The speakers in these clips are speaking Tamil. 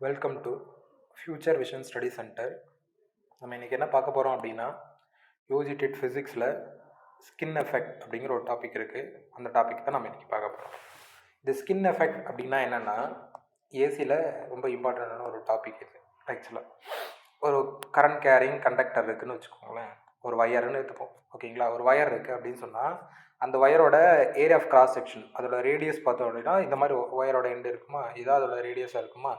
Welcome to future vision study centre. நம்ம இன்றைக்கி என்ன பார்க்க போகிறோம் அப்படின்னா, யூஜிடெட் ஃபிசிக்ஸில் ஸ்கின் எஃபெக்ட் அப்படிங்கிற ஒரு டாபிக் இருக்குது. அந்த டாபிக் தான் நம்ம இன்றைக்கி பார்க்க போகிறோம். இந்த ஸ்கின் எஃபெக்ட் அப்படின்னா என்னென்னா, ஏசியில் ரொம்ப இம்பார்ட்டண்ட்டான ஒரு டாபிக் இது. ஆக்சுவலாக ஒரு கரண்ட் கேரிங் கண்டக்டர் இருக்குதுன்னு வச்சுக்கோங்களேன். ஒரு வயருன்னு எடுத்துப்போம், ஓகேங்களா? ஒரு வயர் இருக்குது அப்படின்னு சொன்னால், அந்த வயரோட ஏரியா ஆஃப் கிராஸ் செக்ஷன், அதோட ரேடியஸ் பார்த்தோம் அப்படின்னா, இந்த மாதிரி ஒயரோட எண்டு இருக்குமா, இதான் அதோட ரேடியஸாக இருக்குமா,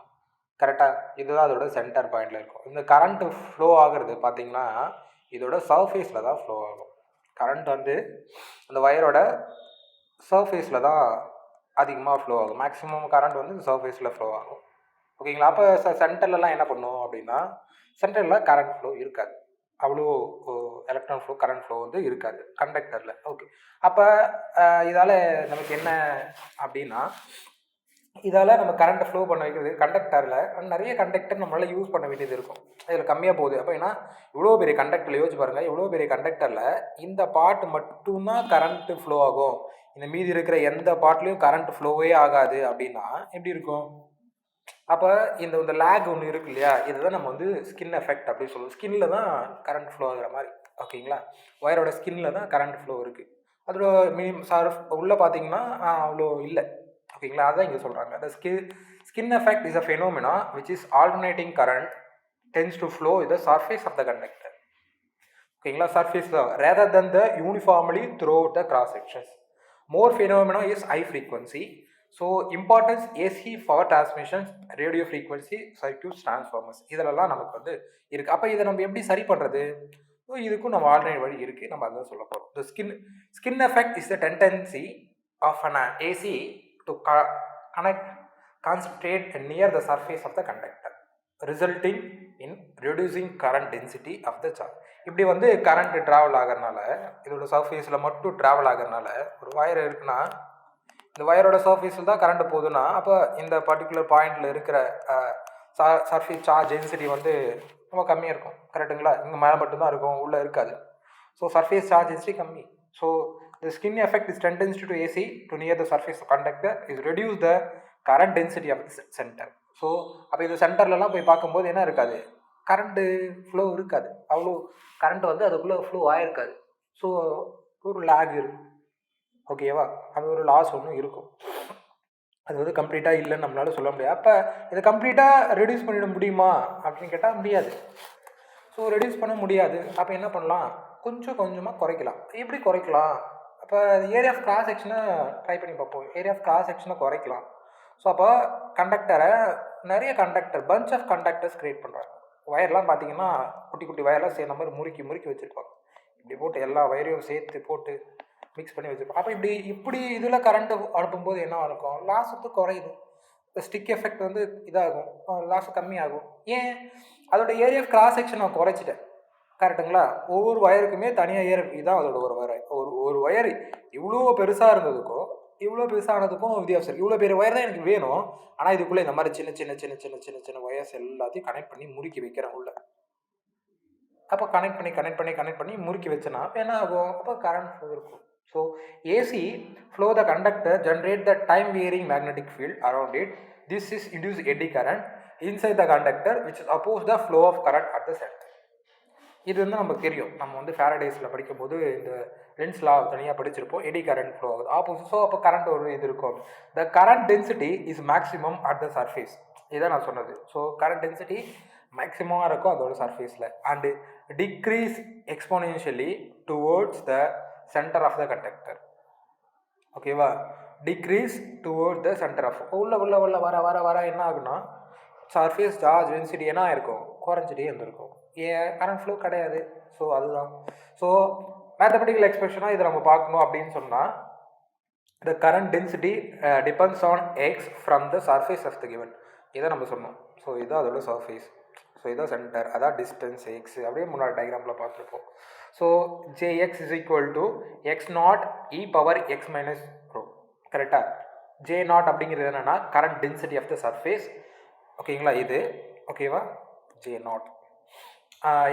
கரெக்டாக இதுதான் அதோட சென்டர் பாயிண்டில் இருக்கும். இந்த கரண்ட்டு ஃப்ளோ ஆகிறது பார்த்திங்கன்னா, இதோட சர்ஃபேஸில் தான் ஃப்ளோ ஆகும். கரண்ட் வந்து அந்த வயரோட சர்ஃபேஸில் தான் அதிகமாக ஃப்ளோ ஆகும். மேக்ஸிமம் கரண்ட் வந்து சர்ஃபேஸில் ஃப்ளோ ஆகும், ஓகேங்களா? அப்போ சென்டர்லலாம் என்ன பண்ணும் அப்படின்னா, சென்டரில் கரண்ட் ஃப்ளோ இருக்காது. அவ்வளோ எலக்ட்ரான் ஃப்ளோ, கரண்ட் ஃப்ளோ வந்து இருக்காது கண்டக்டரில். ஓகே, அப்போ இதால் நமக்கு என்ன அப்படின்னா, இதால் நம்ம கரண்ட்டை ஃப்ளோ பண்ண வைக்கிறது கண்டக்டரில் நிறைய கண்டக்டர் நம்மளால் யூஸ் பண்ண வேண்டியது இருக்கும். இதில் கம்மியாக போகுது. அப்போ ஏன்னா இவ்வளோ பெரிய கண்டக்டரில் யோசிச்சு பாருங்கள், இவ்வளோ பெரிய கண்டக்டரில் இந்த பார்ட் மட்டும்தான் கரண்ட்டு ஃப்ளோ ஆகும், இந்த மீதி இருக்கிற எந்த பார்ட்லேயும் கரண்ட் ஃப்ளோவே ஆகாது அப்படின்னா எப்படி இருக்கும்? அப்போ இந்த லேக் ஒன்று இருக்கு இல்லையா, இதுதான் நம்ம வந்து ஸ்கின் எஃபெக்ட் அப்படின்னு சொல்லுவோம். ஸ்கின்னில் தான் கரண்ட் ஃப்ளோ ஆகிற மாதிரி, ஓகேங்களா? ஒயரோட ஸ்கின்னில் தான் கரண்ட் ஃப்ளோ இருக்குது. அதோட உள்ளே பார்த்தீங்கன்னா அவ்வளோ இல்லை, ஓகேங்களா? அதான் இங்கே சொல்கிறாங்க. The skin effect is a phenomena which is alternating current tends to flow with the surface of the conductor, ஓகேங்களா? surface rather than the uniformly throughout the cross sections. More phenomena is high frequency, so importance AC power transmissions, radio frequency circuits, transformers, இதெல்லாம் நமக்கு வந்து இருக்குது. அப்போ இதை நம்ம எப்படி சரி பண்ணுறது? இதுக்கும் நம்ம ஆல்டர்னேட் வழி இருக்குது, நம்ம அதான் சொல்ல போகிறோம். The skin effect is the tendency of an AC to connect concentrate near the surface of the conductor, resulting in reducing current density of the charge. இப்படி வந்து கரண்ட் ட்ராவல் ஆகிறதுனால, இதோட சர்ஃபேஸில் மட்டும் ட்ராவல் ஆகிறதுனால, ஒரு வயர் இருக்குன்னா இந்த வயரோட சர்ஃபேஸில் தான் கரண்ட் போகுதுன்னா, அப்போ இந்த பர்டிகுலர் பாயிண்டில் இருக்கிற சர்ஃபேஸ் சார்ஜ் டென்சிட்டி வந்து ரொம்ப கம்மியாக இருக்கும், கரெக்டுங்களா? இங்கே மேலே மட்டும்தான் இருக்கும், உள்ளே இருக்காது. ஸோ சர்ஃபேஸ் சார்ஜ் டென்சிட்டி கம்மி. So the skin effect is tendency to AC to near the surface of conductor is reduce the current density of the center. So அப்போ இது சென்டர்லலாம் போய் பார்க்கும்போது என்ன இருக்காது, கரண்ட்டு ஃப்ளோ இருக்காது, அவ்வளோ கரண்ட் வந்து அதுக்குள்ளே ஃப்ளோ ஆகிருக்காது. ஸோ ஒரு லேக் இருக்கும், ஓகேவா? அது ஒரு லாஸ் ஒன்றும் இருக்கும். அது வந்து கம்ப்ளீட்டாக இல்லைன்னு நம்மளால சொல்ல முடியாது. அப்போ இதை கம்ப்ளீட்டாக ரெடியூஸ் பண்ணிட முடியுமா அப்படின்னு கேட்டால் முடியாது. ஸோ ரெடியூஸ் பண்ண முடியாது. அப்போ என்ன பண்ணலாம்? கொஞ்சம் கொஞ்சமாக குறைக்கலாம். எப்படி குறைக்கலாம்? அப்போ ஏரியா ஆஃப் கிராஸ் செக்ஷனை ட்ரை பண்ணி பார்ப்போம். ஏரியா ஆஃப் கிராஸ் செக்ஷனை குறைக்கலாம். ஸோ அப்போ கண்டக்டரை நிறைய பஞ்ச் ஆஃப் கண்டக்டர்ஸ் க்ரியேட் பண்ணுறாங்க. ஒயர்லாம் பார்த்தீங்கன்னா குட்டி குட்டி வயர்லாம் சேர்ந்த மாதிரி முறுக்கி வச்சுருப்பாங்க. இப்படி போட்டு எல்லா வயரையும் சேர்த்து போட்டு மிக்ஸ் பண்ணி வச்சுருப்பாங்க. அப்போ இப்படி இதில் கரண்ட்டு அனுப்பும்போது என்ன இருக்கும்? லாஸ் வந்து குறையுது. ஸ்டிக் எஃபெக்ட் வந்து இதாகும், லாஸ் கம்மியாகும். ஏன்? அதோட ஏரியா ஆஃப் கிராஸ் செக்ஷன் நான் குறைச்சிட்டேன், கரெக்டுங்களா? ஒவ்வொரு வயருக்குமே தனியாக இதுதான் அதோட ஒரு வயர். ஒரு வயர் இவ்வளோ பெருசாக இருந்ததுக்கும் இவ்வளோ பெருசானதுக்கும் வித்தியாசம் இருக்குது. இவ்வளோ பெரிய வயர் தான் எனக்கு வேணும், ஆனால் இதுக்குள்ளே இந்த மாதிரி சின்ன வயர்ஸ் எல்லாத்தையும் கனெக்ட் பண்ணி முறுக்கி வைக்கிறேன் உள்ள. அப்போ கனெக்ட் பண்ணி முறுக்கி வச்சேன்னா என்ன ஆகும்? அப்போ கரண்ட் ஃப்ளோ இருக்கும். So AC flow the conductor generate the time varying magnetic field around it. This is induced eddy current inside the conductor which oppose the flow of current at the center. இது வந்து நமக்கு தெரியும். நம்ம வந்து ஃபேரடேஸில் படிக்கும்போது இந்த லென்ஸ் லா தனியாக படிச்சிருப்போம். எடி கரண்ட் ஃப்ளோ ஆகுது ஆப்போசிட். ஸோ அப்போ கரண்ட் ஒரு இது இருக்கும். த current density is maximum at the surface. இதான் நான் சொன்னது. ஸோ கரண்ட் டென்சிட்டி மேக்ஸிமமாக இருக்கும் அதோட சர்ஃபேஸில் and decrease exponentially towards the centre of the conductor, ஓகேவா? Decrease toward the centre of உள்ள வர என்ன ஆகுனா சர்ஃபேஸ் சார்ஜ் டென்சிட்டி என்ன இருக்கும்? குறைஞ்சிட்டே இருந்திருக்கும். ஏன்? கரண்ட் ஃப்ளோ கிடையாது. ஸோ அதுதான். ஸோ மேத்தமெட்டிக்கல் எக்ஸ்பிரஷனாக இதை நம்ம பார்க்கணும் அப்படின்னு சொன்னால், the current density depends on X from the surface of the given. இதை நம்ம சொன்னோம். ஸோ இதுதான் அதோட சர்ஃபேஸ். ஸோ இதான் சென்டர், அதான் டிஸ்டன்ஸ் எக்ஸ். அப்படியே முன்னாடி டயக்ராமில் பார்த்துருப்போம். So JX is equal to X naught E power X minus rho, கரெக்டாக? ஜே நாட் அப்படிங்கிறது என்னென்னா current density of the surface, ஓகேங்களா? இது ஓகேவா? J naught.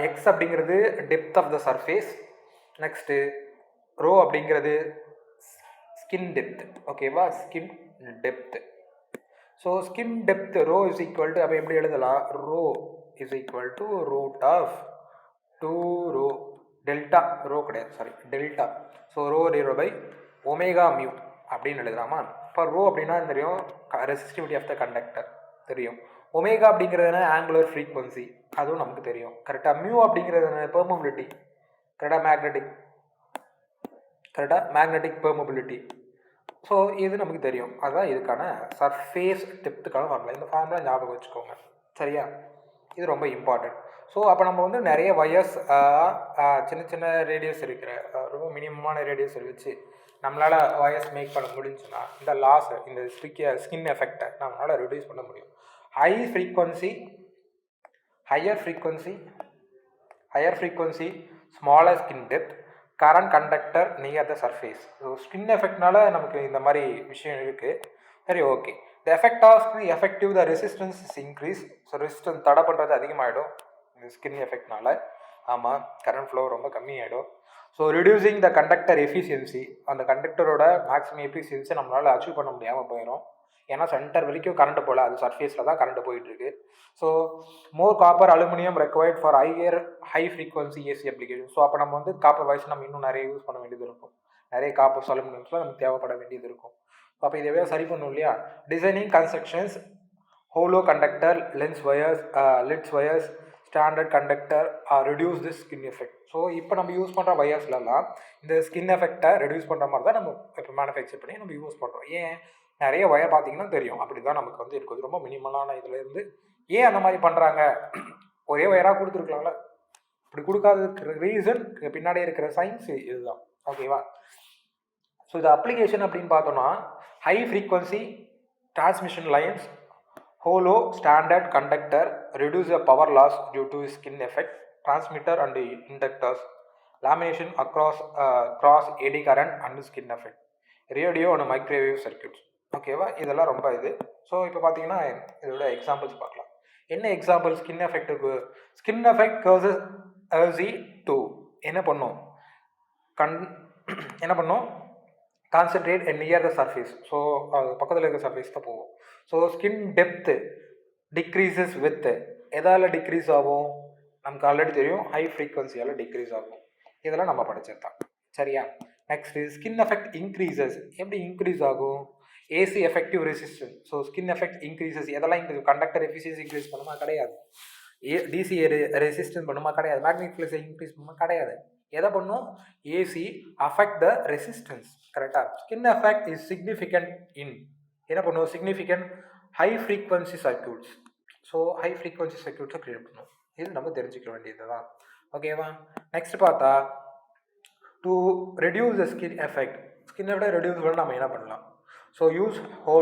எக்ஸ் அப்படிங்கிறது depth of the surface. Next rho அப்படிங்கிறது ஸ்கின் டெப்த், ஓகேவா? Skin depth. So skin depth rho is equal to அப்போ எப்படி எழுதலாம், rho is equal to root of 2 rho delta, rho கிடையாது sorry delta, so rho divide by omega mu அப்படின்னு எழுதலாமா. இப்போ ரோ அப்படின்னா தெரியும் ரெசிஸ்டிவிட்டி ஆஃப் த கண்டக்டர் தெரியும், ஒமேகா அப்படிங்கிறது ஆங்குலர் ஃப்ரீக்வன்சி அதுவும் நமக்கு தெரியும் கரெக்டாக, மியூ அப்படிங்கிறது பெர்மபிலிட்டி கரெக்டாக, மேக்னெட்டிக் பெர்மபிலிட்டி. ஸோ இது நமக்கு தெரியும், அதுதான் இதுக்கான சர்ஃபேஸ் டெப்த்துக்கான ஃபார்முலா. இந்த ஃபார்முலா ஞாபகம் வச்சுக்கோங்க சரியா, இது ரொம்ப இம்பார்ட்டன்ட். ஸோ அப்போ நம்ம வந்து நிறைய வயர்ஸ் சின்ன சின்ன ரேடியஸ் இருக்கிற ரொம்ப மினிமமான ரேடியஸ் வச்சு நம்மளால் வயர்ஸ் மேக் பண்ண முடிஞ்சுன்னா இந்த லாஸ், இந்த ஸ்கின் எஃபெக்டை நம்மளால் ரெடியூஸ் பண்ண முடியும். Higher frequency smaller skin depth, current conductor near the surface. So skin எஃபெக்ட்னால நமக்கு இந்த மாதிரி விஷயம் இருக்குது சரி okay. The effect of the effective the resistance is increase. So resistance தடை பண்ணுறது அதிகமாகிடும் இந்த ஸ்கின் எஃபெக்ட்னால, ஆமாம் கரண்ட் ஃப்ளோ ரொம்ப கம்மியாகிடும். So reducing the conductor efficiency, அந்த கண்டக்டரோட மேக்ஸிமம் எஃபிஷியன்சி நம்மளால் அச்சீவ் பண்ண முடியாமல் போயிடும், ஏன்னா சென்டர் வரைக்கும் கரண்ட் போகல, அது சர்ஃபேஸில் தான் கரண்ட் போயிட்டுருக்கு. So more copper aluminium required for high frequency AC application. So அப்போ நம்ம வந்து காப்பர் வாய்ஸ் நம்ம இன்னும் நிறைய யூஸ் பண்ண வேண்டியது இருக்கும், நிறைய காப்பர்ஸ் அலுமினியம்ஸ்லாம் நமக்கு தேவைப்பட வேண்டியது இருக்கும். அப்போ இதை சரி பண்ணும் இல்லையா. Designing constructions, hollow conductor, lens wires, standard conductor reduce தி ஸ்கின் எஃபெக்ட். ஸோ இப்போ நம்ம யூஸ் பண்ணுற வயர்ஸ்லாம் இந்த ஸ்கின் எஃபெக்டை ரெடியூஸ் பண்ணுற மாதிரி தான் நம்ம இப்போ மேனுஃபேக்சர் பண்ணி நம்ம யூஸ் பண்ணுறோம். ஏன் நிறைய வயர் பார்த்தீங்கன்னா தெரியும் அப்படி தான் நமக்கு வந்து இருக்குது, ரொம்ப மினிமலான இதுலேருந்து. ஏன் அந்த மாதிரி பண்ணுறாங்க, ஒரே வயராக கொடுத்துருக்கலாம்ல, இப்படி கொடுக்காததுக்கு ரீசன் பின்னாடி இருக்கிற சயின்ஸ் இதுதான் ஓகேவா. ஸோ இது அப்ளிகேஷன் அப்படின்னு பார்த்தோம்னா high frequency transmission lines, hollow standard conductor reduce the power loss due to skin effect, transmitter and inductors, lamination cross eddy current and skin effect, radio and microwave circuits ஓகேவா. இதெல்லாம் ரொம்ப இது. ஸோ இப்போ பார்த்தீங்கன்னா இதோட எக்ஸாம்பிள்ஸ் பார்க்கலாம். என்ன எக்ஸாம்பிள் ஸ்கின் எஃபெக்ட்டுக்கு, ஸ்கின் எஃபெக்ட் கர்சஸ் LZ2 என்ன பண்ணும் concentrate near the surface. So அது பக்கத்தில் இருக்கிற சர்ஃபேஸ் தான் போகும். So skin depth decreases with எதால் டிக்ரீஸ் ஆகும், நமக்கு ஆல்ரெடி தெரியும் ஹை ஃப்ரீக்வன்சியால் டிக்ரீஸ் ஆகும். இதெல்லாம் நம்ம படிச்சது தான் சரியா. நெக்ஸ்ட் ஸ்கின் எஃபெக்ட் இன்க்ரீசஸ், எப்படி இன்க்ரீஸ் ஆகும், AC effective resistance. So skin effect increases எதெல்லாம் இன்க்ரீஸ், கண்டக்டர் எஃபிஷியன்சி இன்க்ரீஸ் பண்ணுமா கிடையாது, டிசி ரெசிஸ்டன்ஸ் பண்ணுமா கிடையாது, மேக்னெட்டிக் ஃப்ளக்ஸ் இன்க்ரீஸ் பண்ணுமா கிடையாது, எதை பண்ணும், ஏசி அஃபெக்ட் த ரெசிஸ்டன்ஸ் கரெக்டாக. Skin effect is significant in என்ன பண்ணுவோம், significant high frequency circuits. So high frequency சர்க்யூட்ஸை க்ரியேட் பண்ணுவோம், இது நம்ம தெரிஞ்சுக்க வேண்டியது தான் ஓகேவா. நெக்ஸ்ட் பார்த்தா to reduce the skin effect, skin effect reduce பண்ண நம்ம என்ன பண்ணலாம். So use